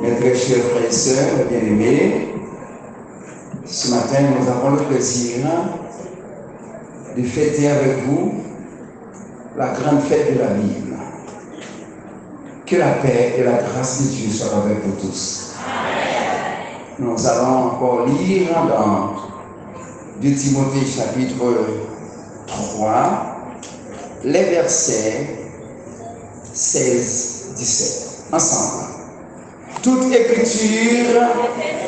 Mes très chers frères et sœurs, bien-aimés, ce matin, nous avons le plaisir de fêter avec vous la grande fête de la Bible. Que la paix et la grâce de Dieu soient avec vous tous. Nous allons encore lire dans 2 Timothée chapitre 3, les versets 16-17. Ensemble. Toute écriture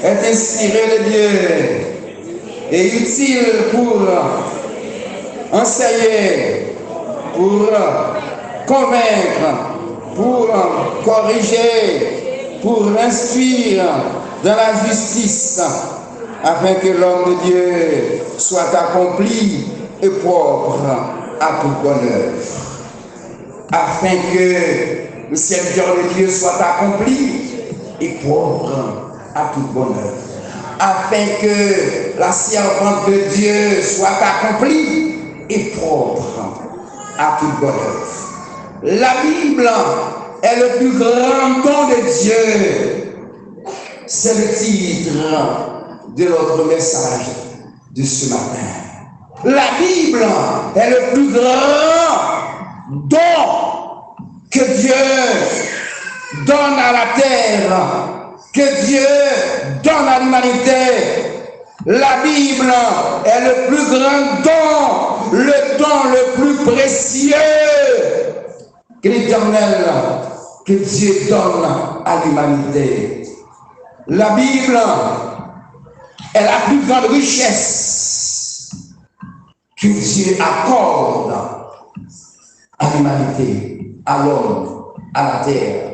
est inspirée de Dieu et utile pour enseigner, pour convaincre, pour corriger, pour instruire dans la justice, afin que l'homme de Dieu soit accompli et propre à toute bonne œuvre. Afin que le serviteur de Dieu soit accompli et propre à toute bonne œuvre. Afin que la servante de Dieu soit accomplie et propre à toute bonne œuvre. La Bible est le plus grand don de Dieu. C'est le titre de notre message de ce matin. La Bible est le plus grand don que Dieu donne à la terre, que Dieu donne à l'humanité. La Bible est le plus grand don, le don le plus précieux que l'Éternel, que Dieu donne à l'humanité. La Bible est la plus grande richesse que Dieu accorde à l'humanité, à l'homme, à la terre.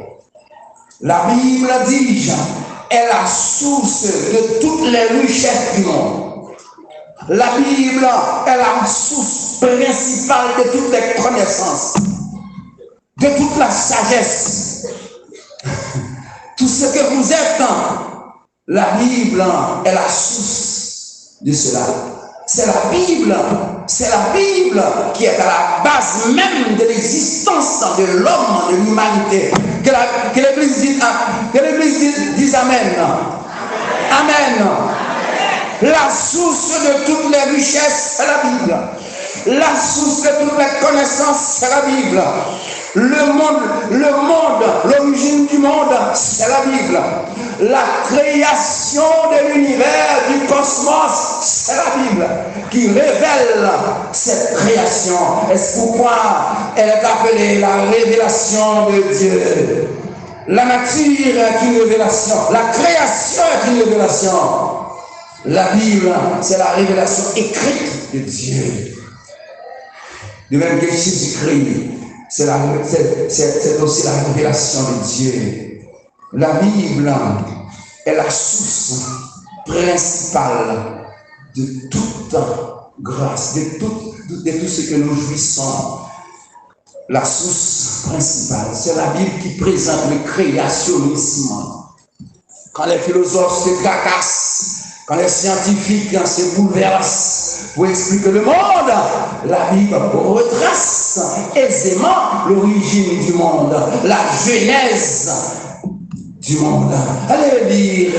La Bible, dis-je, est la source de toutes les richesses du monde. La Bible est la source principale de toutes les connaissances, de toute la sagesse. Tout ce que vous êtes, la Bible est la source de cela. C'est la Bible qui est à la base même de l'existence de l'homme, de l'humanité. Que l'Église dise Amen. Amen. La source de toutes les richesses, c'est la Bible. La source de toutes les connaissances, c'est la Bible. Le monde, l'origine du monde, c'est la Bible. La création de l'univers, du cosmos, c'est la Bible qui révèle cette création. Et c'est pourquoi elle est appelée la révélation de Dieu. La nature est une révélation. La création est une révélation. La Bible, c'est la révélation écrite de Dieu. De même que Jésus-Christ, c'est aussi la révélation de Dieu. La Bible est la source principale de toute grâce, de tout ce que nous jouissons. La source principale, c'est la Bible qui présente le créationnisme. Quand les philosophes se tracassent, quand les scientifiques se bouleversent pour expliquer le monde, la Bible retrace aisément l'origine du monde, la genèse du monde. Allez lire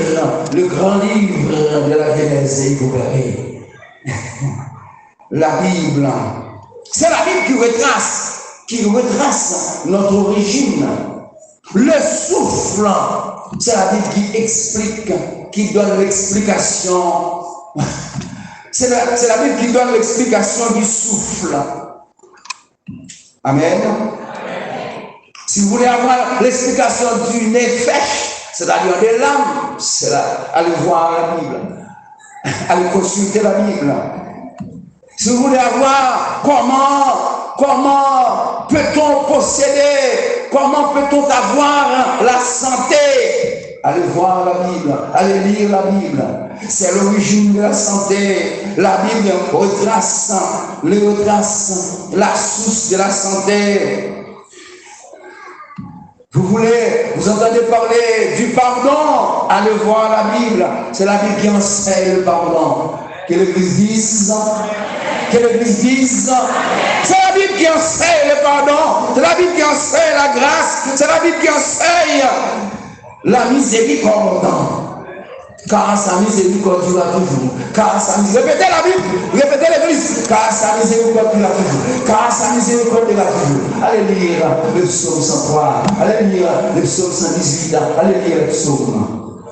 le grand livre de la Genèse et vous verrez. La Bible, c'est la Bible qui retrace notre origine. Le souffle, c'est la Bible qui explique, qui donne l'explication. C'est la Bible qui donne l'explication du souffle. Amen. Si vous voulez avoir l'explication du nefesh, c'est-à-dire de l'âme, allez voir la Bible. Allez consulter la Bible. Si vous voulez avoir comment peut-on posséder, comment peut-on avoir la santé, allez voir la Bible, allez lire la Bible. C'est l'origine de la santé. La Bible retrace la source de la santé. Vous entendez parler du pardon, allez voir la Bible. C'est la Bible qui enseigne le pardon. Que l'Église dise, c'est la Bible qui enseigne le pardon, c'est la Bible qui enseigne la grâce, c'est la Bible qui enseigne la miséricorde. Car sa miséricorde durera toujours. Car sa miséricorde. Répétez la Bible, répétez l'église. Car sa miséricorde durera toujours. Car sa miséricorde durera toujours. Allez lire le psaume 103. Allez lire le psaume 118. Allez lire le psaume.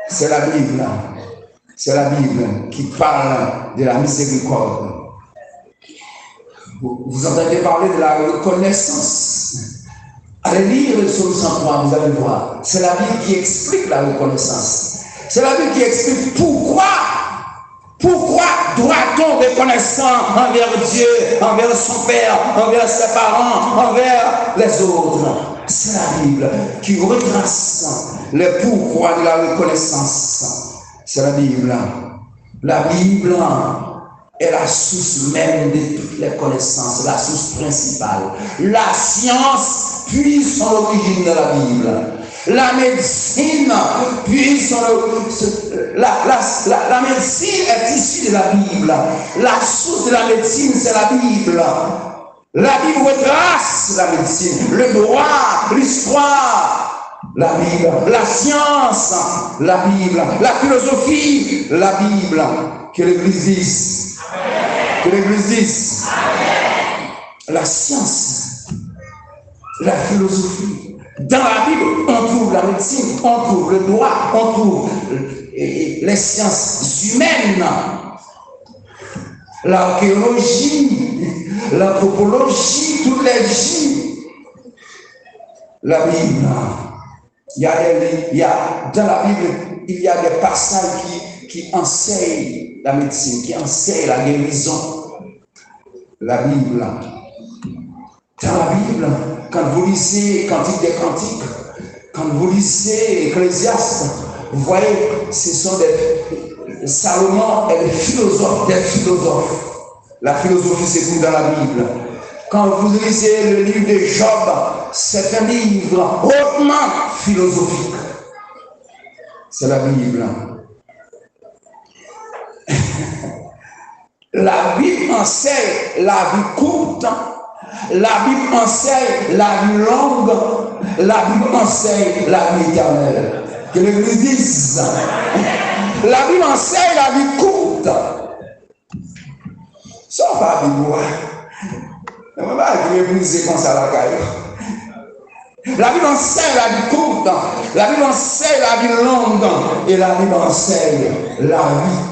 C'est la Bible. C'est la Bible qui parle de la miséricorde. Vous entendez parler de la reconnaissance. Allez lire le psaume 103, vous allez voir. C'est la Bible qui explique la reconnaissance. C'est la Bible qui explique pourquoi doit-on reconnaissant envers Dieu, envers son Père, envers ses parents, envers les autres. C'est la Bible qui retrace le pourquoi de la reconnaissance. C'est la Bible. La Bible est la source même de toutes les connaissances, la source principale. La science puise son origine de la Bible. La médecine puise son la médecine est issue de la Bible. La source de la médecine, c'est la Bible. La Bible retrace la médecine, le droit, l'histoire, la Bible, la science, la Bible, la philosophie, la Bible. Que l'Église dise. Que l'Église dise. La science, la philosophie. Dans la Bible, on trouve la médecine, on trouve le droit, on trouve les sciences humaines, l'archéologie, l'anthropologie, toutes les J. La Bible, dans la Bible, il y a des passages qui enseignent la médecine, qui enseignent la guérison. La Bible. Dans la Bible, quand vous lisez Cantique des Cantiques, quand vous lisez Ecclésiaste, vous voyez, ce sont des Salomon et des philosophes. La philosophie se trouve dans la Bible. Quand vous lisez le livre de Job, c'est un livre hautement philosophique. C'est la Bible. La Bible enseigne la vie courte. La Bible enseigne la vie longue. La Bible enseigne la vie éternelle. Que l'Église dise. La Bible enseigne la vie courte. Ça va la Bible. Je ne vais pas m'épuiser comme ça la caille. La Bible enseigne la vie courte. La Bible enseigne la vie longue. Et la Bible enseigne la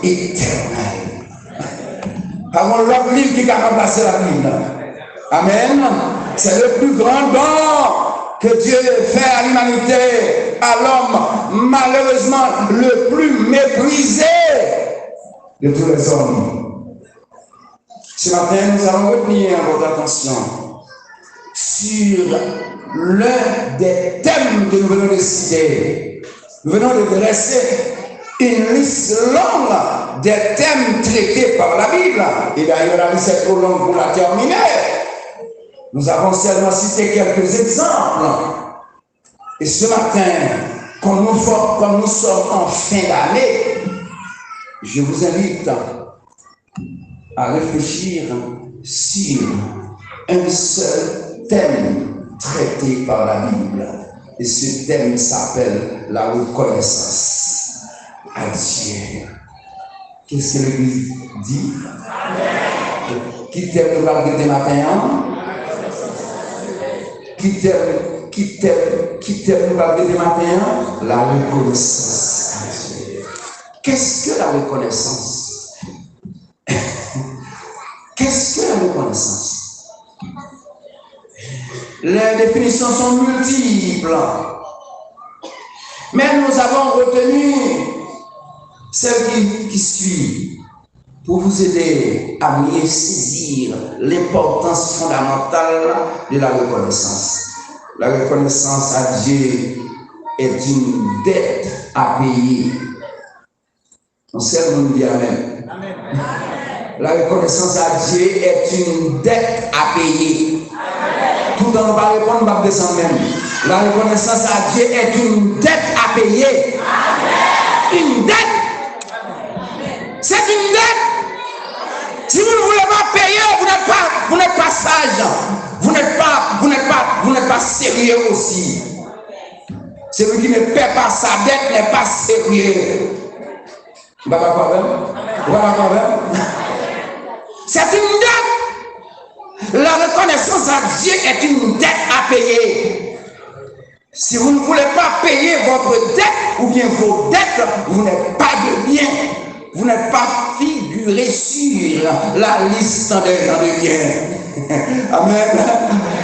vie éternelle. Avant l'autre livre qui a remplacé la Bible. Amen. C'est le plus grand don que Dieu fait à l'humanité, à l'homme, malheureusement le plus méprisé de tous les hommes. Ce matin, nous allons retenir votre attention sur l'un des thèmes que nous venons de citer. Nous venons de dresser une liste longue des thèmes traités par la Bible. Et d'ailleurs, la liste est trop longue pour la terminer. Nous avons seulement cité quelques exemples. Et ce matin, comme nous sommes en fin d'année, je vous invite à réfléchir sur un seul thème traité par la Bible. Et ce thème s'appelle la reconnaissance à Dieu. Qu'est-ce que l'Église dit? Qui t'aime nous va guetter matin? Qui t'aime nous va guetter matin? La reconnaissance à Dieu. Qu'est-ce que la reconnaissance? Qu'est-ce que la reconnaissance? Les définitions sont multiples. Mais nous avons retenu celle qui suit pour vous aider à mieux saisir l'importance fondamentale de la reconnaissance. La reconnaissance à Dieu est une dette à payer. On sait nous dire Amen. La reconnaissance à Dieu est une dette à payer. Tout en nous va répondre, va descendre même. La reconnaissance à Dieu est une dette à payer. Une dette. C'est une dette. Si vous ne voulez pas payer, vous n'êtes pas sage. Vous n'êtes pas sérieux aussi. Celui qui ne paie pas sa dette n'est pas sérieux. Voilà le problème. Voilà le problème. C'est une dette. La reconnaissance à Dieu est une dette à payer. Si vous ne voulez pas payer votre dette ou bien vos dettes, vous n'êtes pas de bien. Vous n'êtes pas figuré sur la liste des gens de bien. Amen.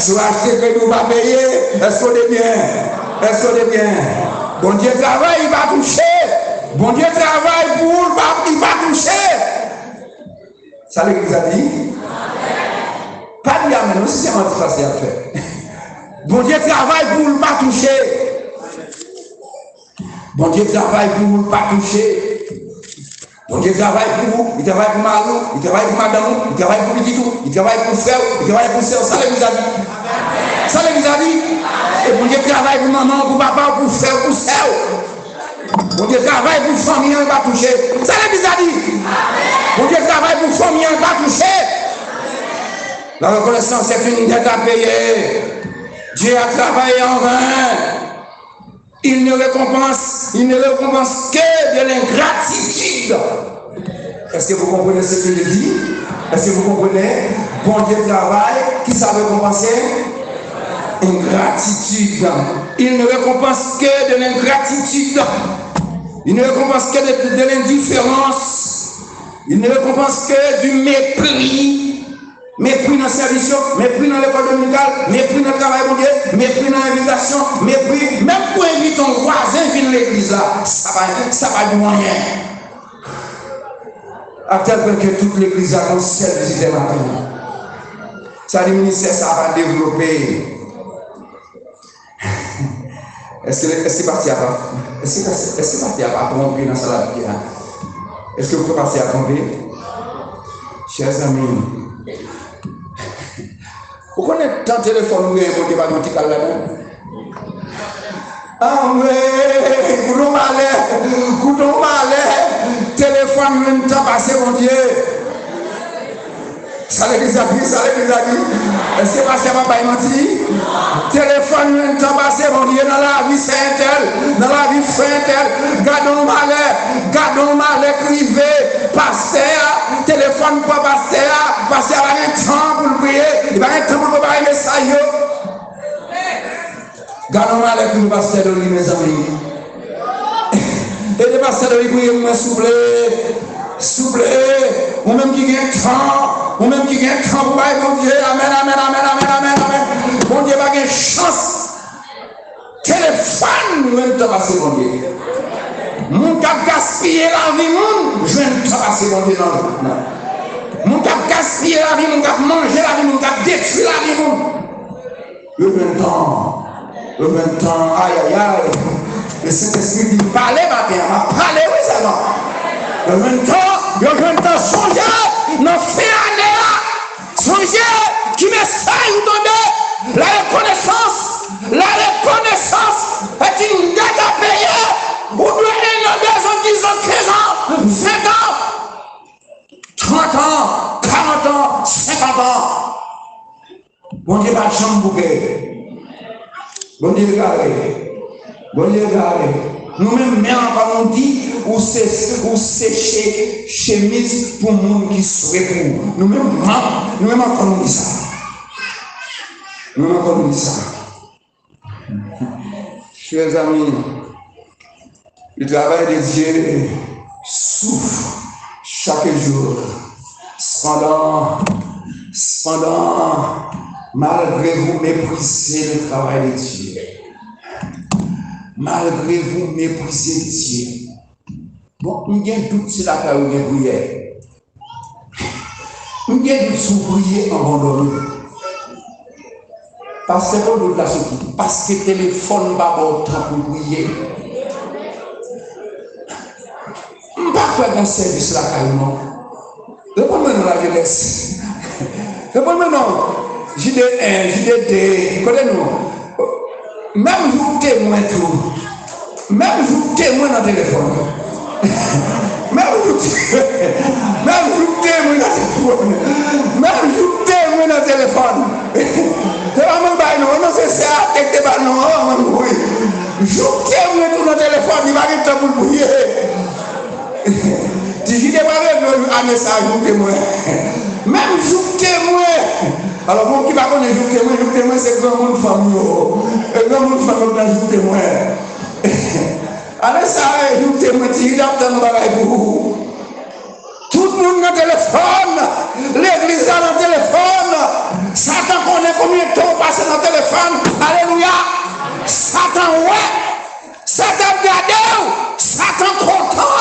Soit acheter que nous va payer, est-ce qu'on est bien? Est-ce qu'on est bien? Bon Dieu travaille, il va toucher. Bon Dieu travaille pour, il va toucher. Ça l'église a dit? Pas de amen, aussi c'est un facile à faire. Bon Dieu travaille pour ne pas toucher. Bon Dieu travaille pour ne pas toucher. Bon Dieu travaille pour vous, il travaille pour Marlon, il travaille pour madame, il travaille pour Pitou, il travaille pour frère, il travaille pour sœur. Ça l'église a dit. Ça l'église a dit. Et bon Dieu travaille pour maman, pour papa, pour frère, pour sœur. Bon Dieu travaille pour famille, il va toucher. Ça l'église a dit. Bon Dieu travaille pour famille, il va toucher. La reconnaissance est une dette à payer. Dieu a travaillé en vain. Il ne récompense que de l'ingratitude. Est-ce que vous comprenez ce que je dis? Est-ce que vous comprenez? Bon Dieu travaille, qui ça récompenser? Ingratitude. Il ne récompense que de l'ingratitude. Il ne récompense que de l'indifférence. Il ne récompense que du mépris. Mépris dans le service, mépris dans l'école dominicale, mépris dans le travail pour Dieu, mépris dans l'invitation, mépris, même pour inviter ton voisin à venir à l'église là, ça va du moyen. À tel point que toute l'église a un seul visite matin. Ça, le ministère, ça va développer. Est-ce que c'est parti à pas? Est-ce que c'est parti à pas tromper dans sa vie? Est-ce que vous pouvez passer à tromper? Chers amis, vous connaissez tant de téléphone où il y a un débat médical là-dedans? Ah oui, coudon malais, téléphone même temps passé, mon Dieu. Ça l'église a dit. Est-ce que pasteur va pas menti? Téléphone même temps passé, mon Dieu, dans la vie Saint-Tel, dans la vie Saint-Tel, gardons malais privé, pasteur, téléphone pour pasteur a un temps pour prier, il va un temps pour préparer le message. Gardons malais pour le pasteur de lui, mes amis. Et le pasteur de lui, priez-moi, s'il vous plaît, ou même qui gagne temps, ou même qui gagne temps pour bailler mon Dieu, amen. Mon Dieu va gagner chance. Téléphone, nous même passer mon Dieu. Mon cap gaspiller la vie, je vais me passer mon Dieu. Mon cap gaspiller la vie, mon cap manger la vie, mon cap détruire la vie. Le 20 ans, aïe. Le Saint-Esprit dit, parlez matin, parlez, oui, ça va. Le 20 ans, songez, non fait année là, songez, qui m'essaye ou donner la reconnaissance est une dette à payer. Vous devez une 10 ans, 15 ans, 20 ans, 30 ans, 40 ans, 50 ans. Bon Dieu va chambre bouquet. Bon Dieu garé. Nous-mêmes, quand on dit, ou sécher chemise pour le monde qui souhaite pour nous-mêmes, encore on dit ça. Chers amis, le travail de Dieu souffre chaque jour. Cependant, malgré vous méprisez le travail de Dieu. Malgré vous méprisez Dieu. Bon, il y a tout cela qui a eu prière. Il y a tout sous prier abandonné. Parce que pour la sortie, parce que le téléphone va avoir temps pour prier. Je ne vais pas faire un service là carrément. Répondez-moi dans la jeunesse. Répondez-moi non. JD1, JD2, connaissez-nous. Même vous témoin tout. Même vous témoin dans le téléphone. Même vous témoin dans le téléphone. Même vous témoin dans le téléphone. C'est pas mon bail, non, c'est ça, avec des ballons, oui. mais ça ajoute témoin. Même jour témoin. Alors, bon, qui va connaître jour témoin, c'est grand monde famille. Et grand monde famille dans jour témoin. Alors, ça, jour témoin, il a dans le bagage pour vous. Tout le monde dans le téléphone. L'église dans le téléphone. Satan connaît combien de temps passe dans le téléphone. Alléluia. Satan, ouais. Satan regarde. Satan content.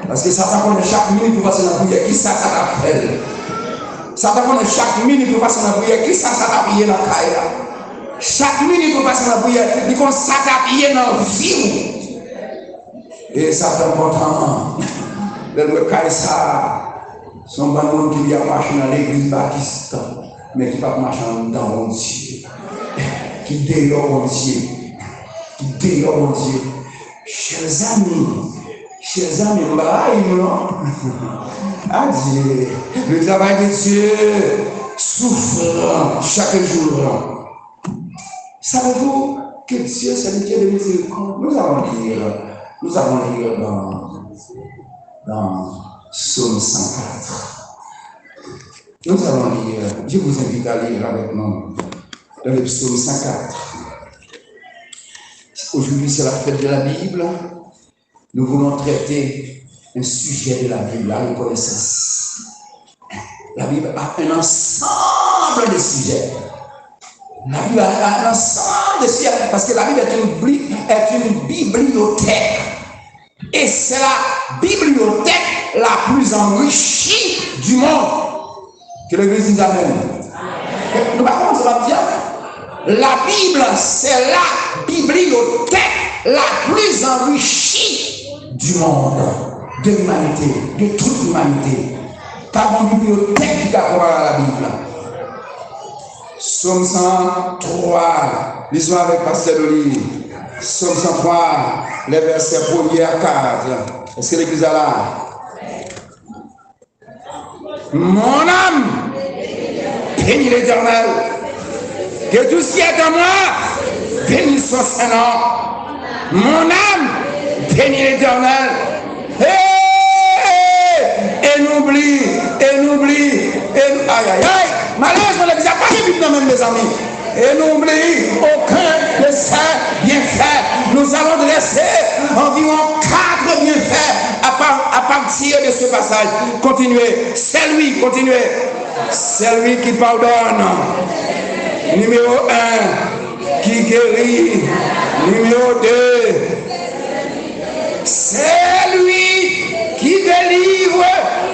Parce que Satan connaît chaque minute pour passer dans la prière. Qui ça t'appelle? Satan connaît chaque minute pour passer dans la prière. Qui ça t'appelle dans la caille? Chaque minute pour passer dans la prière. Il connaît ça t'appelle dans la vie. Et Satan content. Le caille ça. Son bon monde qui a marché dans l'église baptiste. Mais qui pas marcher dans mon Dieu. Qui dehors mon Dieu. Qui dehors mon Dieu. Chers amis, non? Adieu. Le travail de Dieu souffre chaque jour. Savez-vous que Dieu, c'est le Dieu de miséricorde? Nous allons lire dans Psaume 104. Nous allons lire, je vous invite à lire avec nous dans le Psaume 104. Aujourd'hui, c'est la fête de la Bible. Nous voulons traiter un sujet de la Bible, la reconnaissance. La Bible a un ensemble de sujets. La Bible a un ensemble de sujets parce que la Bible est une bibliothèque. Et c'est la bibliothèque la plus enrichie du monde. Que l'Église dise Amen. Nous allons commencer dire. La Bible, c'est la bibliothèque la plus enrichie du monde, de l'humanité, de toute l'humanité. Pas une bibliothèque qui a à la Bible. Psaume 103, lisons avec Pasteur Dolly. Psaume 103, les versets 1er à 4. Est-ce que l'Église est là? Mon âme, bénis l'Éternel. Que tout ce qui est en moi, bénisse son Saint-Nom. Mon âme, bénis l'Éternel. Et n'oublie. Aïe, aïe, aïe. Malheureusement, l'église n'a pas de Bible, même mes amis. Et n'oublie aucun de ses bienfaits. Nous allons dresser environ 4 bienfaits à partir de ce passage. Continuez. C'est lui, continuez. C'est lui qui pardonne. Numéro 1, qui guérit. Numéro 2, c'est lui qui délivre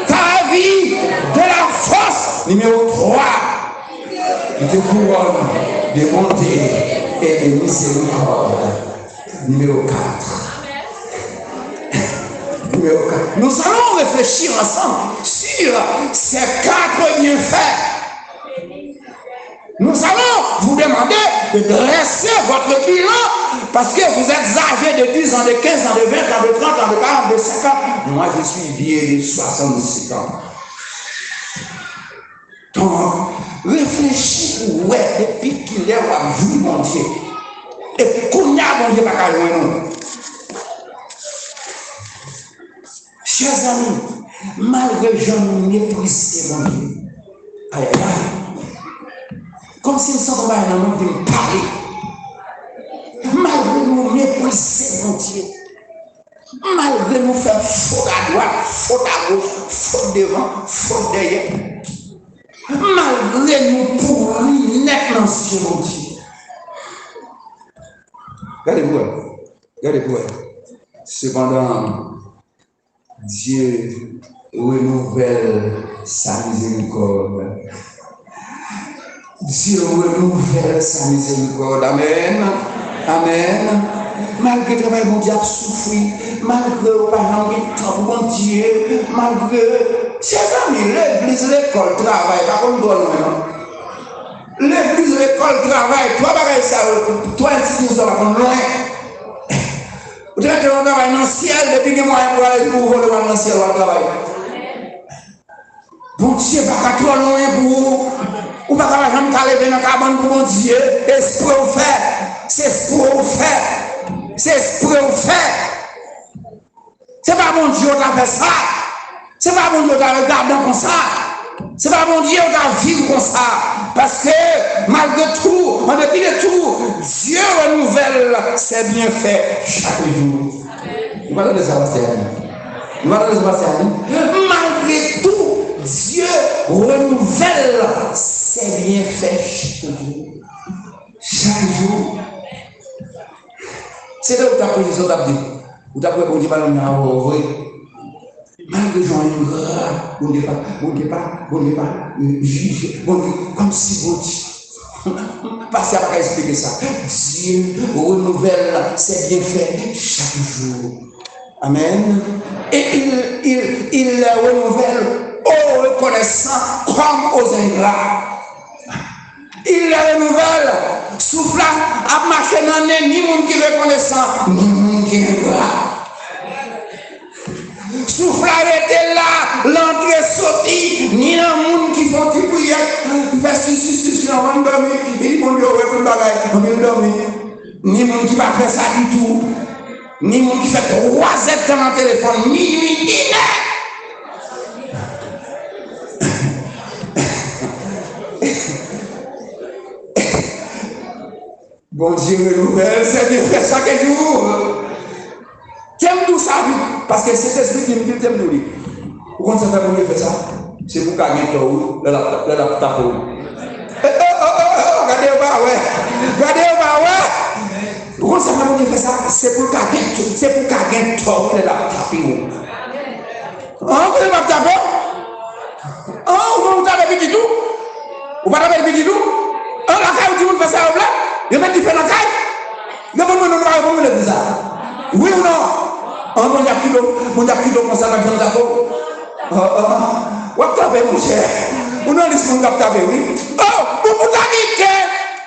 ta vie de la force. Numéro 3, qui te couronne de bonté et de miséricorde. Numéro 4. Nous allons réfléchir ensemble sur ces 4 bienfaits. Nous allons vous demander de dresser votre bilan parce que vous êtes âgés de 10 ans, de 15 ans, de 20 ans, de 30 ans, de 40, de 50 ans. Moi, je suis vieux de 67 ans. Donc, réfléchis où est depuis qu'il est à vous, mon Dieu. Et puis, qu'on y a, mon Dieu, pas qu'à nous. Chers amis, malgré je méprisé, mon Dieu. Aïe, aïe. Comme s'ils sont en train de me parler. Malgré nous mépriser, mon Dieu. Malgré nous faire faute à droite, faute à gauche, faute devant, faute derrière. Malgré nous pourrir net dans ce Dieu, mon Dieu. Regardez-vous. Cependant, Dieu renouvelle sa miséricorde. Dieu renouvelle sa miséricorde. Amen. Malgré le travail, mon Dieu a souffert, malgré le parent qui est mon Dieu, malgré. Chers amis, l'église, l'école, travail, pas comme toi, non. L'église, l'école, travail, toi, pareil, ça, toi, institution, ça va comme loin. Vous devez être dans le ciel, depuis que moi, pour aller pour voler dans le ciel, on travaille. Bon Dieu, pas trop loin pour vous. Ou pas qu'à jamais lever dans la cabane pour mon Dieu. Esprit au fait. C'est esprit au fait. C'est esprit au fait. C'est pas mon Dieu qui a fait ça. C'est pas bon Dieu qui regarde comme ça. C'est pas bon Dieu qui vivre comme ça. Parce que malgré tout, en dépit de tout, Dieu renouvelle ses bienfaits chaque jour. Vous m'entendez ça, Pasteur? Vous m'entendez ça, Pasteur? Malgré tout, Dieu renouvelle ses bienfaits chaque jour. Chaque jour. C'est là où tu as pris ce que tu dit. Où tu as pris bon Dieu, malgré Jean on ne pas juger, comme si bon Dieu. Parce qu'à expliquer ça, Dieu renouvelle ses bienfaits chaque jour. Amen. Et il les renouvelle aux reconnaissants comme aux ingrats. Il les renouvelle. Souffle à marcher dans le ni monde qui est reconnaissant, ni monde qui est ingrat. Souffle arrêté là, l'entrée sortie, ni un monde qui font qui prier, si, on va dormir, il dit, mon Dieu, on va dormir, ni monde qui va faire ça du tout, ni monde qui fait 3 heures dans le téléphone, minuit, dîner. Bon Dieu, renouvelle, c'est bien fait chaque jour. T'aimes tout ça, parce que cet esprit qui me dit, t'aimes tout. Pourquoi ça fait pour faire ça? C'est pour gagner tout, la tape. Regardez, ouais. Pourquoi ça fait pour faire ça? C'est pour gagner tout, la tape. Vous voulez ma tape? Vous avez dit tout? Vous avez dit tout? La caille, tu veux faire ça au plat? Il y a des gens qui font la caille? Il y a des gens qui font ça. Oui ou non? On a plus d'eau comme ça dans le d'accord. Où est-ce mon cher? On a laissé mon capteur, oui.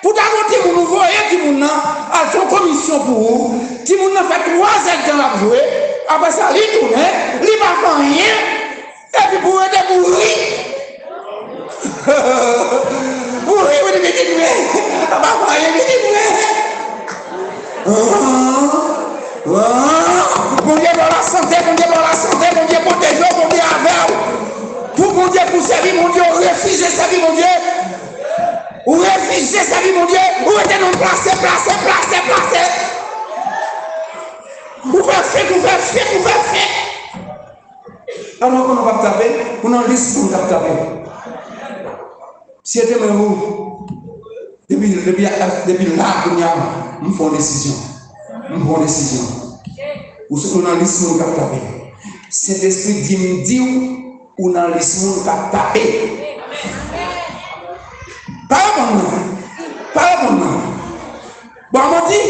Pour t'arrêter, vous nous voyez qui vous a son commission pour vous. Qui vous fait 3 heures dans la jouer. Après ça, il tourne, il ne va pas rien. Et puis pour aider pour rire. Pour rire, vous devez dire, il va pas rien, Bon Dieu pour la santé, bon Dieu pour la santé, bon Dieu pour tes jours, bon Dieu avec vous. Bon Dieu pour servir, mon Dieu, refuser servir, mon Dieu. Ou refuser servir, mon Dieu. Ou était non placé. Ou faire fait. Alors on va taper, on en liste pour taper. Si c'était vous, depuis là, on fait une décision. Ou ce qu'on a laissé mon cap taper. Cet esprit dit ou on a laissé mon cap taper. Pas bon. Bon, on dit,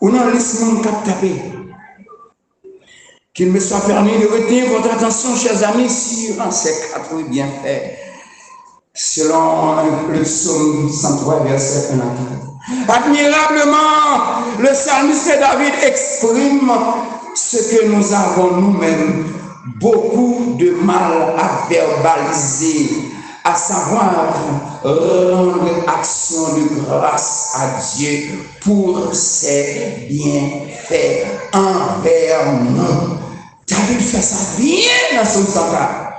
on a laissé mon cap taper. Qu'il me soit permis de retenir votre attention, chers amis, sur ces 4 bienfaits, selon le psaume 103, verset 1 à 4. Admirablement, le psalmiste David exprime ce que nous avons nous-mêmes beaucoup de mal à verbaliser, à savoir rendre action de grâce à Dieu pour ses bienfaits envers nous. David fait ça bien dans son sangat.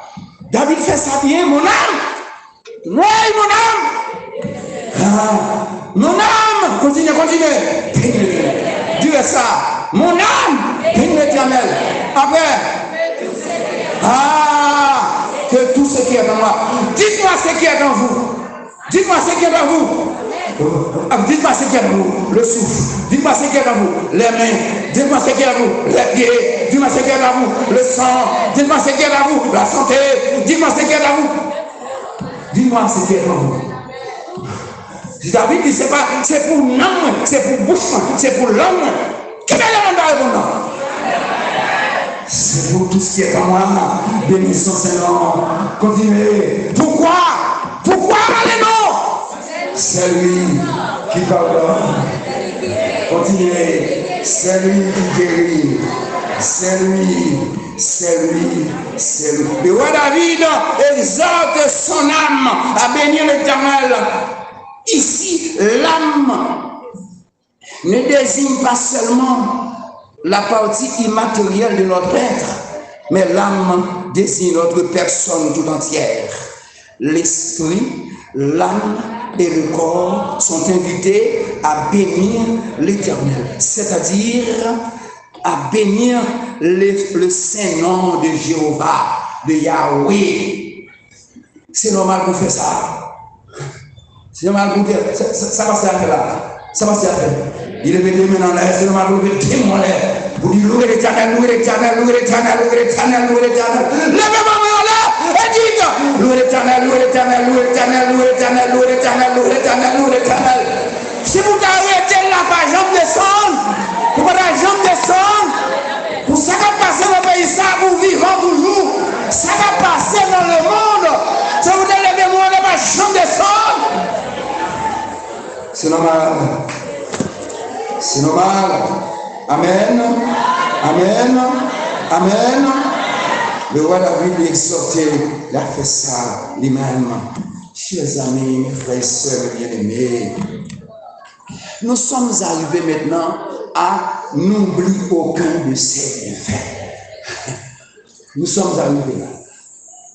David fait ça bien, mon âme. Oui, mon âme. Mon âme, continue. Dis ça. Mon âme, bénis l'Éternel. Après, que tout ce qui est en moi. Dites-moi ce qui est en vous. Dites-moi ce qui est en vous. Dites-moi ce qui est en vous. Le souffle. Dites-moi ce qui est en vous. Les mains. Dites-moi ce qui est en vous. Les pieds. Dites-moi ce qui est en vous. Le sang. Dites-moi ce qui est en vous. La santé. Dites-moi ce qui est en vous. Dis-moi ce qui est en vous. David dit, c'est pour l'homme, c'est pour bouche, c'est pour l'homme. Qui est le nom? C'est pour tout ce qui est en moi. Bénissons Seigneur. Continuez. Pourquoi les noms? C'est lui qui pardonne. Continuez. C'est lui qui guérit. C'est lui. Le roi David exhorte son âme à bénir l'Éternel. Ici, l'âme ne désigne pas seulement la partie immatérielle de notre être, mais l'âme désigne notre personne tout entière. L'esprit, l'âme et le corps sont invités à bénir l'Éternel, c'est-à-dire à bénir le saint nom de Jéhovah, de Yahweh. C'est normal qu'on fait ça. C'est normal qu'on fait ça. Ça va se faire là. Ça va se faire. Il est venu maintenant là. C'est normal qu'on fait témoin là. Vous dites louez l'Éternel, louez l'Éternel, louez l'Éternel, louez l'Éternel, louez l'Éternel. Levez-moi là et dites louez l'Éternel, louez l'Éternel, louez l'Éternel, louez l'Éternel, louez l'Éternel, louez l'Éternel, louez l'Éternel. Si vous arrêtez là, pas jambe descendre, vous pas jambe descendre. Pour ça qui passe dans le pays, ça vous vivons toujours. Ça qui passe dans le monde, ça vous donne les mémoires de ma jambe descendre. C'est normal. C'est normal. Amen. Amen. Amen. Le roi David lui exhortait, il a fait ça lui-même. Chers amis, mes frères et sœurs bien-aimés, nous sommes arrivés maintenant à n'oublier aucun de ces bienfaits. Nous sommes arrivés là.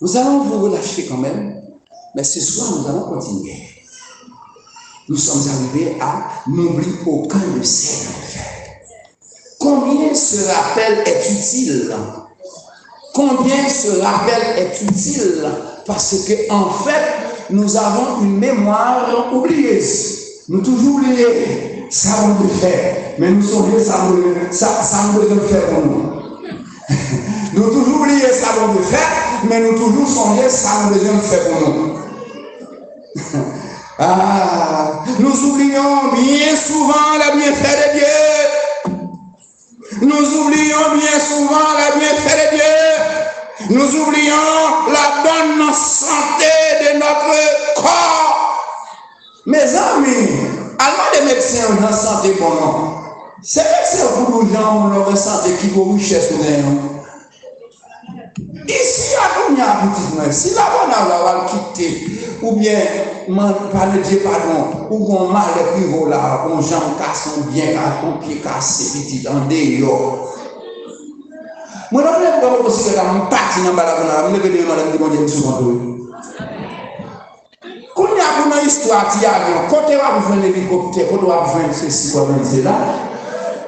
Nous allons vous relâcher quand même, mais ce soir nous allons continuer. Nous sommes arrivés à n'oublier aucun de ces bienfaits. Combien ce rappel est utile? Combien ce rappel est utile? Parce que en fait, nous avons une mémoire oubliée. Nous toujours oubliés. Ça on le fait, mais nous sommes ça on le fait pour nous. Nous toujours oubliés ça on le fait, mais nous toujours songés ça on le fait pour nous. Nous oublions bien souvent les bienfaits de Dieu. Nous oublions bien souvent les bienfaits de Dieu. Nous oublions la bonne santé de notre corps. Mes amis, alors les médecins ont une santé bon non. C'est vrai que c'est pour les gens qui ont une santé qui vaut richesse ou non. Ici, à Kounia, si la bonne a quitté, ou bien, par le Dieu, pardon, ou qu'on mal et puis voilà, on jambe casse, on bien casse, on pied cassé, petit, en dehors. Moi, je ne sais pas aussi que je parti dans la balade, je ne vais pas demander souvent. Quand il y a une histoire, il y a un côté où vous venez l'hélicoptère, quand vous venez ceci, vous venez là,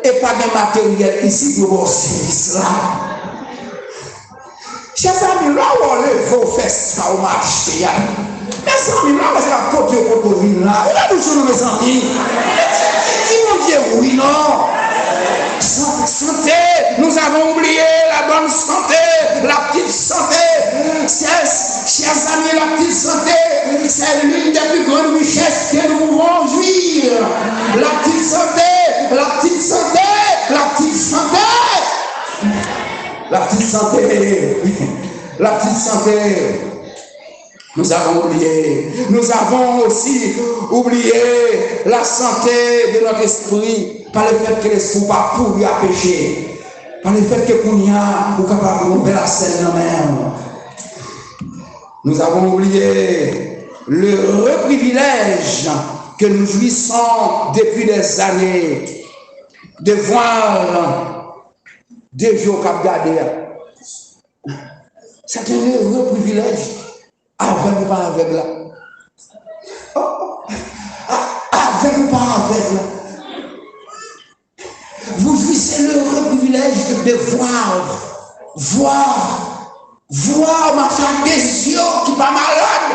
et pas de matériel ici pour vos services là. Chers amis, là où on veut faire ça au marché, mes amis, là où c'est la côte de ville là, il y a toujours mes amis. Ils vont dire oui, non. Santé, nous avons oublié la bonne santé, la petite santé. Chers amis, la petite santé, c'est l'une des plus grandes richesses que nous pouvons jouir. La petite santé, la petite santé, la petite santé. La petite santé, la petite santé. Nous avons oublié. Nous avons aussi oublié la santé de notre esprit par le fait que l'esprit pas pourri à pécher. Par le fait que nous sommes capables de romper la scène même. Nous avons oublié le heureux privilège que nous jouissons depuis des années de voir des jours qu'à garder. C'est un heureux privilège. Avec ou pas avec là. Avec ou pas avec là. Vous jouissez l'heureux privilège de voir ma femme des yeux qui n'est pas malade.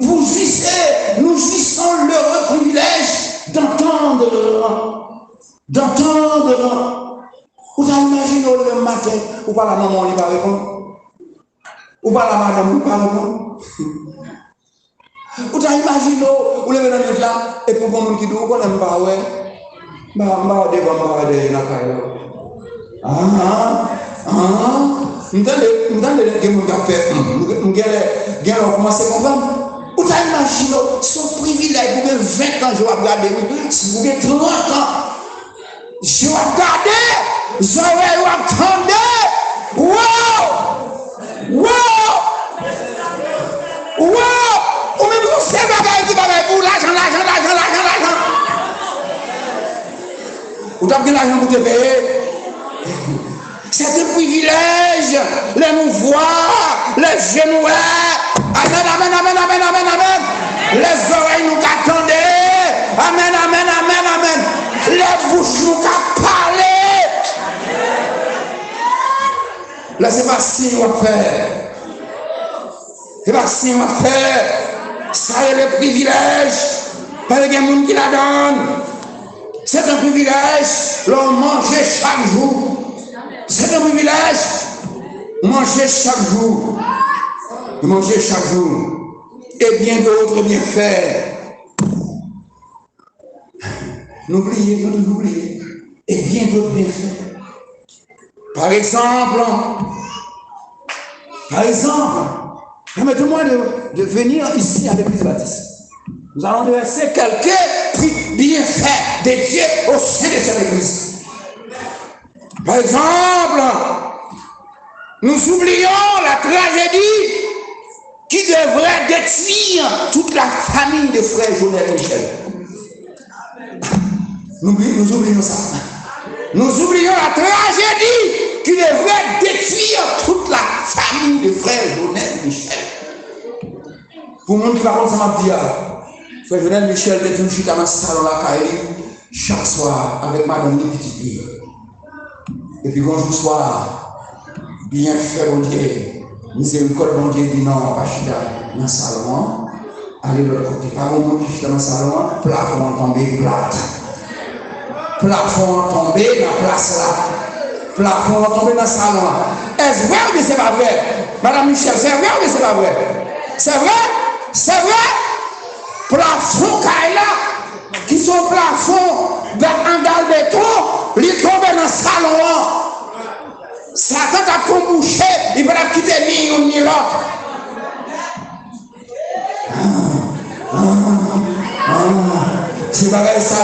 Nous jouissons l'heureux privilège d'entendre. Vous imaginez le matin, ou pas la maman, il va répondre. Ou pas la madame, ou pas répondre. Vous imaginez, vous levez dans le là, et pour vous qui dit, vous n'aimez pas, ouais. Vous imaginez son privilège, vous avez 20 ans, je vais regarder, si vous avez 30 ans, je vais regarder, je vais attendre, wow! Ou même vous savez vous l'argent. Vous avez l'argent pour te payer. C'est un privilège, les nous voir, les genoux. Amen, amen, amen, amen, amen, amen. Les oreilles nous attendent. Amen, amen, amen, amen. Les bouches nous parler. Là, c'est pas si on va faire. C'est pas si on va faire. Ça est le privilège. Pas de monde qui la donne. C'est un privilège. L'on mange chaque jour. C'est un privilège. Manger chaque jour. Manger chaque jour. Et bien d'autres bienfaits. N'oubliez, nous oubliez. Et bien d'autres bienfaits. Par exemple, permettez-moi de venir ici à l'église baptiste. Nous allons verser quelques bienfaits de Dieu au sein de cette église. Par exemple, nous oublions la tragédie qui devrait détruire toute la famille de frères Jonel et Michel. Nous oublions ça. Nous oublions la tragédie qui devrait détruire toute la famille de frères Jonel et Michel. Pour mon parole, ça m'a dit, frère Jonel Michel était toujours chute dans le salon la caille chaque soir avec madame de petite fille. Et puis bonjour soir, bien fait mon Dieu, miséricorde mon Dieu dit non, pas chute dans le salon, allez de l'autre côté, pas mon monde qui chute dans le salon, plafond tombé plate. Plafond tombé dans la place là. Plafond tombé dans le salon. Est-ce vrai ou c'est pas vrai? Madame Michel, c'est vrai ou c'est pas vrai? C'est vrai? C'est vrai? Plafond là, qui sont plafonds en dalle béton, ils tombent dans le salon. Satan a combouché, il va quitter ni une ni l'autre. C'est pareil, ça,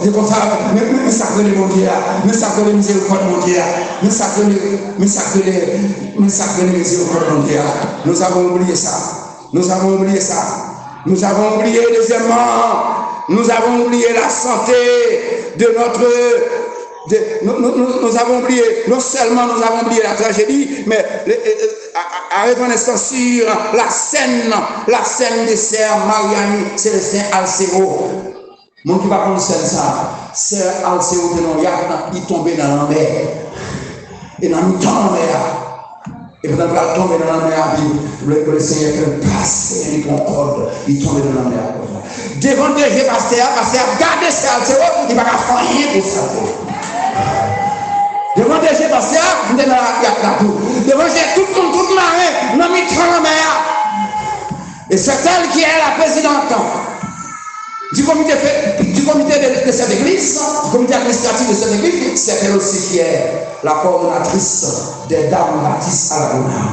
je comme ça, mais ça que les mon Dieu, mais ça que les miséricordes mon Dieu, mais ça que les miséricordes mon Dieu. Nous avons oublié ça. Nous avons oublié ça. Nous avons oublié, deuxièmement, nous avons oublié la santé de notre. Nous avons oublié, non seulement nous avons oublié la tragédie, mais arrêtons un instant sur la scène de Sœur Mariani Célestin Alcero. Mon qui va prendre scène ça, Sœur Alcero de Noyac, il tombait dans la mer. Et dans le temps de la mer. Et pendant qu'il a tombé dans la mer, le Seigneur fait passer les concordes, il tombait dans la mer. Devant le DG pasteur, regardez Sœur Alcero, il ne va pas faire rien pour ça. Devant des gens pasteur, vous êtes dans la tour. Devant toute marée, nous avons mis la mer. Et c'est elle qui est la présidente du comité de cette église, du comité administratif de cette église. C'est elle aussi qui est la coordonnatrice des dames baptistes à la Bona.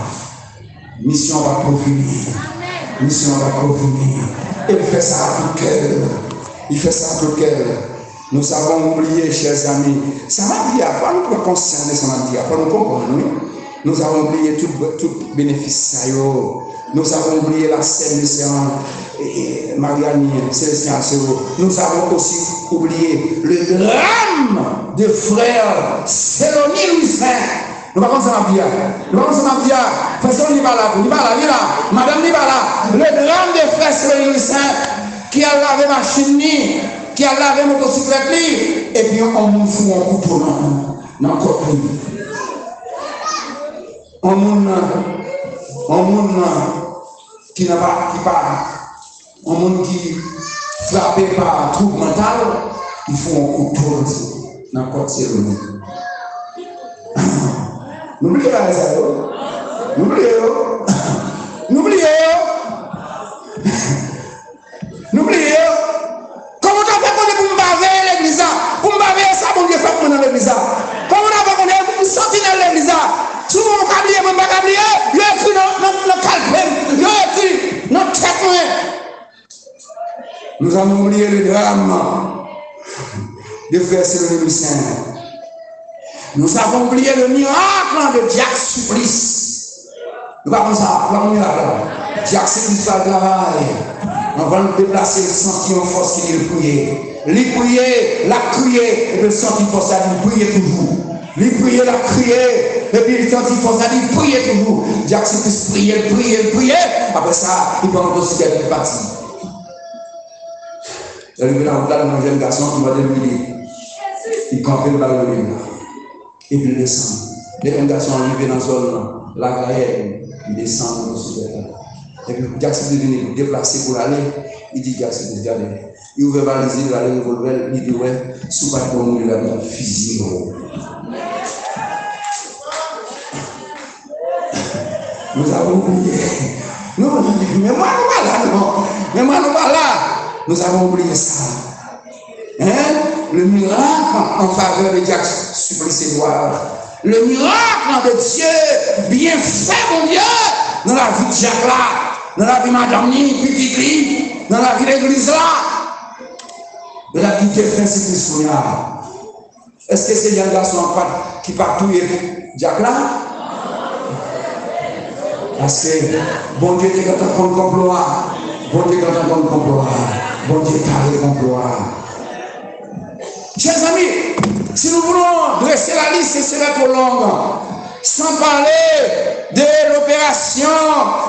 Mission va provenir. Mission va provenir. Il fait ça à tout cœur. Il fait ça à tout cœur. Nous avons oublié, chers amis, ça m'a dit, après nous pouvons concerner, ça m'a dit, après nous comprenons, nous avons oublié tout bénéfice. Nous avons oublié la scène de Mariani, Célestin Alcero. Nous avons aussi oublié le drame de frère Célonie Louis. Nous allons s'en appuyer. Nous allons s'en appuyer. Frère Nibala, Madame Nibala, le drame de frère Célonie Louis qui a lavé machine, qui a lavé motocyclette, et puis on nous fout un couteau dans le corps. On monde qui n'a pas, un monde qui frappé par trouble mental, il faut un couteau dans le corps de ces gens. N'oubliez pas ça, n'oubliez. Comment on fait pour me baver l'église? Pour me baver ça, mon Dieu, fait pour dans l'église. Comment on fait pour me sortir dans l'église? Souvent, on va oublier, on va oublier. Il y a écrit dans le calcul, il y a écrit dans le traitement. Nous avons oublié le drame de frère Célonie Louis. Nous avons oublié le miracle de Jacques Supplice. Nous ne ça, nous avons mis là. Jacques Supplice va travailler. On va nous déplacer le sentiment force qui est le prier. Les prier, la crier, et le sentiment force à nous prier toujours. Il priait, il a crié, et puis il quand il faut ça, il priait toujours. Jacques c'est prier. Après ça, il prend aussi qu'il est parti. Il est là, un jeune garçon qui va débuter. Il campait dans la rue. Et puis il descend. Les jeunes garçons arrivent dans la zone, la carrière, il descend dans le sud. Et puis Jacques est devenu déplacé pour aller. Il dit Jacques, regardez. Il ouvre la valise, il va aller revolver, il dit ouais, sous pas pour nous, il a un fusil. Nous avons oublié. Non, mais moi, nous pas là. Nous avons oublié ça. Hein? Le miracle en faveur de Jacques supplice gloire. Le miracle de Dieu, bien fait, mon Dieu, dans la vie de Jacques là, dans la vie de Madame Ni, Petit, dans la vie de l'église là, de la vie de Dieu fait ce Christ là. Est-ce que c'est un garçon qui part tuer Jacques là? Parce que bon Dieu est quand on complot, bon Dieu quand on complot, bon Dieu carré complot. Chers amis, si nous voulons dresser la liste, ce serait trop long. Sans parler de l'opération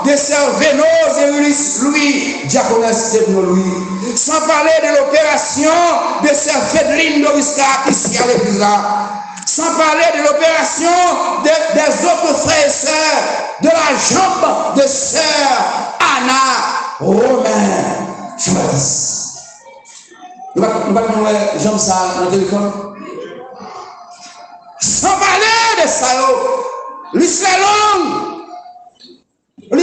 de Cervénos et Louis Diaconès Stevno Louis. Sans parler de l'opération de Sœur Fédeline Doriska ici à l'église là. Sans parler de l'opération des autres frères et sœurs, de la jambe de Sœur Anna Romain Schwartz. Nous allons jambe ça dans le téléphone. Sans parler de ça, l'histoire longue. Nous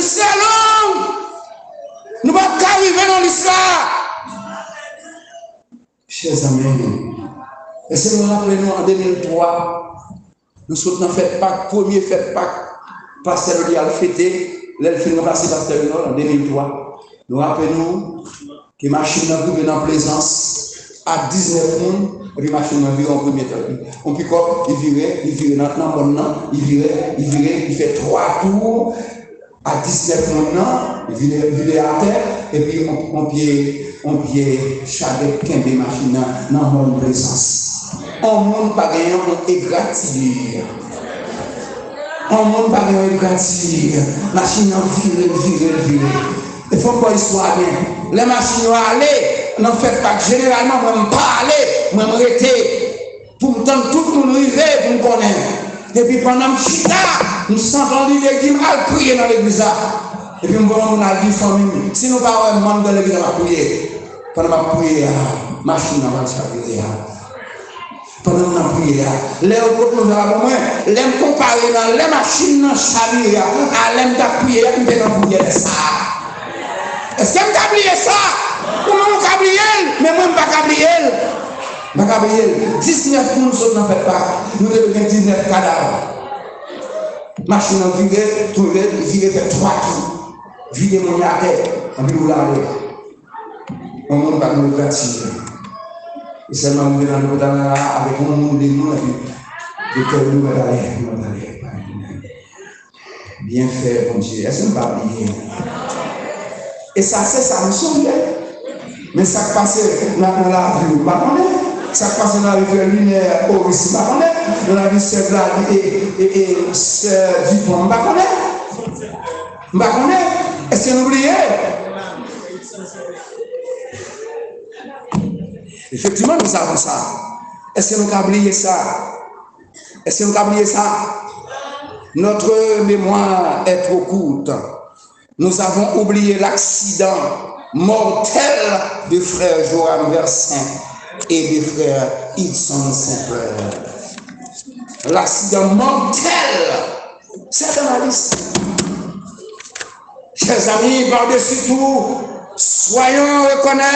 ne pouvons pas arriver dans l'histoire. Chers amis, laissez-nous rappeler nous en 2003, nous sommes dans fête Pâques, premier fête Pâques, Pasteur Louis a fêté, l'elfine passé Pasteur Louis en 2003. Nous rappelons que machine n'a plus dans plaisance à 19 monde, et puis machine n'a vu en premier temps. On pick up, il virait maintenant, il fait 3 tours à 19 monde, il virait à terre, et puis on pied chaque 15 machines dans mon présence. On ne peut pas gagner une égratignure. On ne peut pas gagner une égratignure. Machine vire. Il faut qu'on y soit bien. Les machines vont aller, n'en faites pas. Généralement, moi, je ne pas aller, moi, je rester. Pour me tendre tout le monde arriver, pour me connaître. Et puis pendant que je suis là, nous sentons l'idée qui m'a prié dans l'église. Et puis, nous voyons la vie famille. Si nous ne parlons pas de l'église, on va prier. Pendant que je prie, la machine va chavirer. Pendant que je prie, les autres nous avons moins. Les comparer dans les machines chavirer, à l'aime d'appuyer, et puis nous prier ça. Est-ce que je vais oublier ça? Ou je vais oublier? Mais moi, je ne vais pas oublier. 19 personnes sont dans cette part. Nous devons 19 cadavres. Machine en virer, fait 3 tours. Virer mon tête, en vue on ne peut pas nous gratifier. Et seulement nous venons dans le avec un monde de nous, et que nous allons aller. Bien fait, mon Dieu. Est-ce qu'on va oublier? Et ça, c'est ça, nous sommes bien. Mais ça passe dans la rue, ça passe dans la rue lunaire au risque, dans la rue Sœur et Sœur Dupont, est-ce que nous oubliez? Effectivement, nous savons ça. Est-ce que nous avons oublié ça? Notre mémoire est trop courte. Nous avons oublié l'accident mortel de frère Joram Versin et de frère Ibson Saint-Clair. L'accident mortel, c'est dans la liste. Chers amis, par-dessus tout, soyons reconnaissants.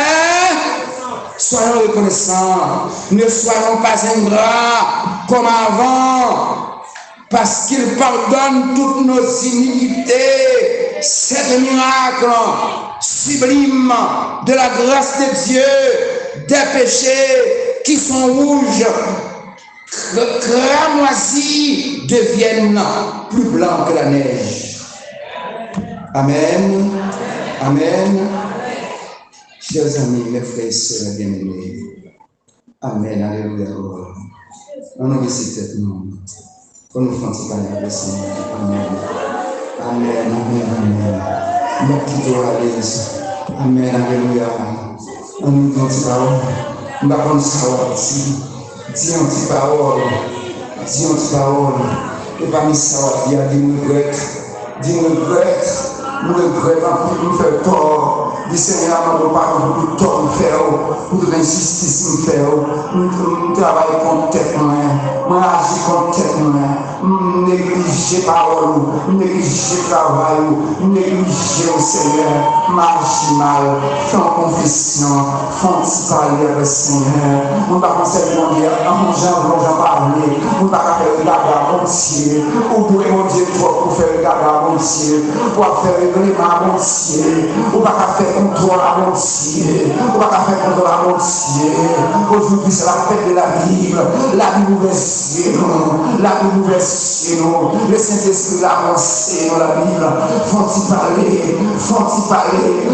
Ne soyons pas ingrats comme avant, parce qu'il pardonne toutes nos iniquités. C'est le miracle sublime de la grâce de Dieu, des péchés qui sont rouges, cramoisis, deviennent plus blancs que la neige. Amen. Amen. Chers amis, mes frères et sœurs bien-aimés. Amen. Alléluia. On nous récite cette nom. On nous fait parler de Seigneur. Amen. Amen. Amen. Amen. Nous quittons la l'église. Amen. Alléluia. On nous dit une petite parole. Nous ne pouvons pas savoir ici. Dis une petite parole. Dis une petite parole. Et parmi ça, il y a des regrets. Dis regrets. Nous regrettons pour nous faire tort. Dis Seigneur, nous ne parlons pas de tort nous faire, pour de l'injustice nous faire. Nous travaillons contre tête, nous agissons contre tête, nous négligeons parole, nous négligeons travail, nous négligeons au Seigneur, marche mal, faisons confession, faisons parler avec le Seigneur. Nous ne pouvons pas seulement dire, j'en parler, nous ne pouvons pas faire le gars à entier, ou pour mon Dieu, pour faire le gars à entier, pour faire règlement à entier, ou pas faire contrôle à entier, ou pas faire contrôle à entier. Aujourd'hui, c'est la fête de la Bible nous verse nous, la Bible nous verse nous, le Saint-Esprit l'a avancé dans la Bible. Faut-il parler,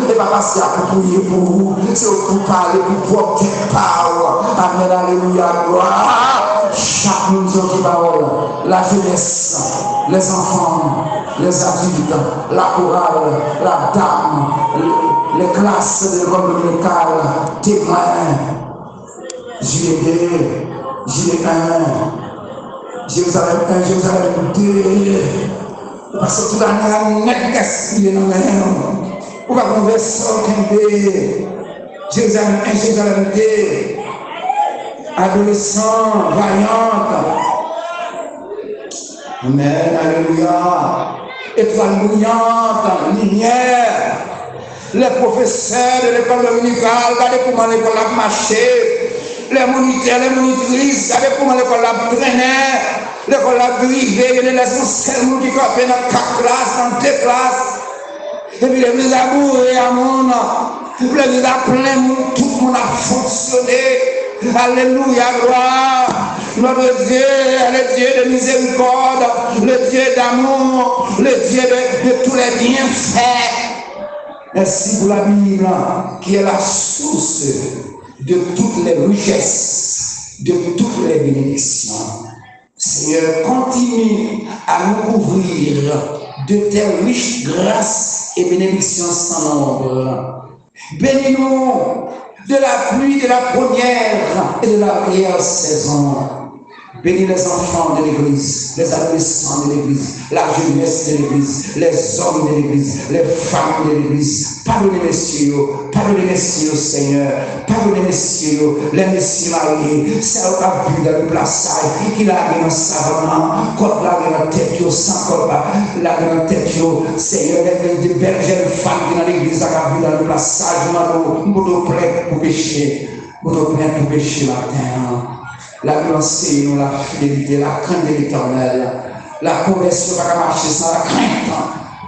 et pas passer à prier pour vous, c'est pour parler, pour porter parole. Amen, alléluia, gloire. Chaque nous autres paroles, la jeunesse, les enfants, les adultes, la chorale, la dame, les classes de l'école dominicale, témoins, Juillet 2, Juillet 1, Jérusalem 1, Jérusalem 2, parce que toute l'année, on est gaspillé dans l'air. On va converser aucun B, Jérusalem 1, Jérusalem 2, adolescents, vaillantes. Amen, alléluia. Étoile brillante, lumière. Les professeurs de l'école dominicale, regardez comment l'école a marché. Les moniteurs, les monitrices, regardez comment l'école a traîné. L'école a privé, il y a des enseignants qui ont dans 4 classes, dans 2 classes. Et puis les amoureux à mon, les a plein, tout le monde a fonctionné. Alléluia, gloire. Notre Dieu est le Dieu de miséricorde, le Dieu d'amour, le Dieu de tous les bienfaits. Merci pour la Bible qui est la source de toutes les richesses, de toutes les bénédictions. Seigneur, continue à nous couvrir de tes riches grâces et bénédictions sans nombre. Bénis-nous de la pluie de la première et de la meilleure saison. Bénis les enfants de l'Église, les adolescents de l'Église, la jeunesse de l'Église, les hommes de l'Église, les femmes de l'Église. Pardonnez messieurs, Seigneur. Pardonnez messieurs, les messieurs mariés, celles qui ont vu dans le plaçage, qui a dans savamment, quand la dans tête, sans corde, la dans tête, Seigneur, des belles jeunes femmes qui dans l'Église, qui ont vu dans le plaçage, nous prêts pour pécher, nous prêts pour pécher matin. La pensée, nous la fidélité, la crainte de l'Éternel. La conversion va marcher sans la crainte.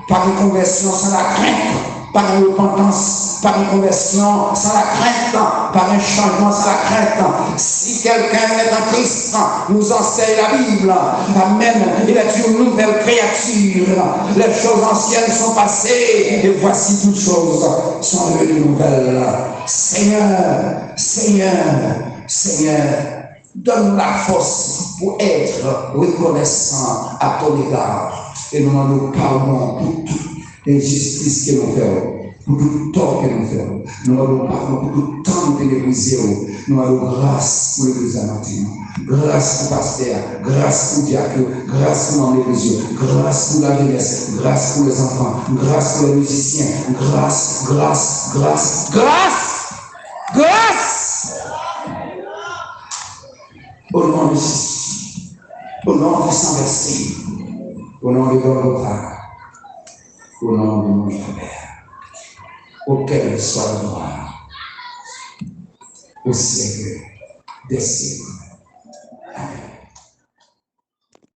Pas de conversion sans la crainte. Pas de repentance, pas de conversion sans la crainte. Pas un changement sans la crainte. Si quelqu'un est en Christ, nous enseigne la Bible. Amen. Il est une nouvelle créature. Les choses anciennes sont passées et voici toutes choses sont devenues nouvelles. Seigneur, donne-nous la force pour être reconnaissant à ton égard. Et nous nous parlons pour toute injustice que nous faisons, pour tout tort que nous faisons. Nous nous parlons pour tout temps que nous brisons. Nous avons grâce pour l'église à matin. Grâce pour le pasteur, grâce pour le diacre, grâce pour l'église, grâce pour la jeunesse, grâce pour les enfants, grâce pour les musiciens, grâce. Au nom de Jésus, au nom de Saint-Versé, au nom de Golgotha, au nom de notre Père, auquel soit la gloire, au siècle des siècles.